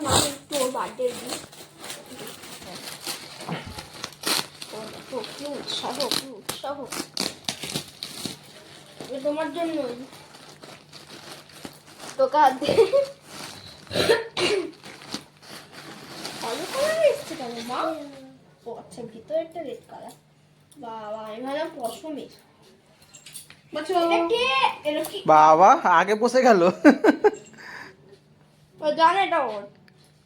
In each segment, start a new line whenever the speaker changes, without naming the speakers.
না একটু ওর বার্থডে দিই। কি উৎসাহ, কি উৎসাহ! তোমার জন্য তোকে হাত দিয়ে কালো কালার এসছে কেন মা? ও আচ্ছা, ভিতরে একটা রেড কালার। বাবা, আমি ভাবলাম পশমের।
বাবা আগে বসে গেল।
ও জানে এটা ওর।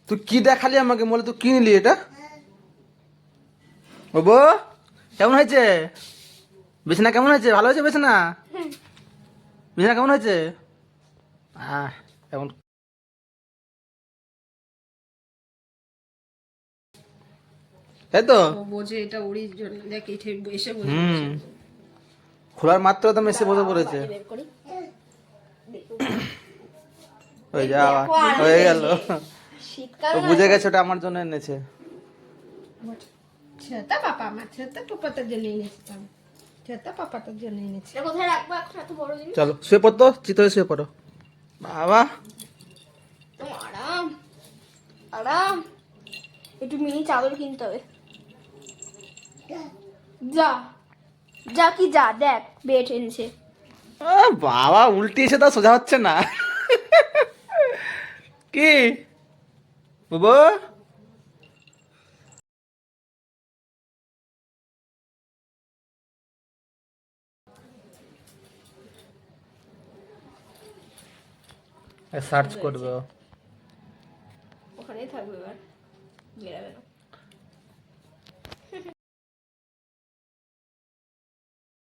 তুই কি দেখালি আমাকে, বলে তুই কি নিলি এটা? বাবু কেমন হয়েছে বিছানা? কেমন হয়েছে? ভালো হয়েছে বিছানা? বিছানা কেমন হয়েছে? কেমন তাই তো?
বোঝে এটা ওরই জন্য। দেখ এসে এসে বসে
খোলার মাত্র তো এসে বসে পড়েছে।
বের করি।
ওই যা হয়ে গেল।
শীতকাল
ও বুঝে গেছে ওটা আমার জন্য এনেছে।
ছেতা পাপা, আমার ছেতা পাপা তার জন্য এনেছে। ছেতা পাপা তার জন্য এনেছে।
এটা কোথায় রাখবো এখন এত বড় জিনিস?
চলো শুয়ে পড়তো, চিত হয়ে শুয়ে পড়ো। বাবা
তো আরাম আরাম। একটু মিনি চাদর কিনতে হবে। যা যা কি যা, দেখ বেড এনেছে।
বাবা উল্টি এসে তা সোজা হচ্ছে না। কি বাবু? সার্চ করবে।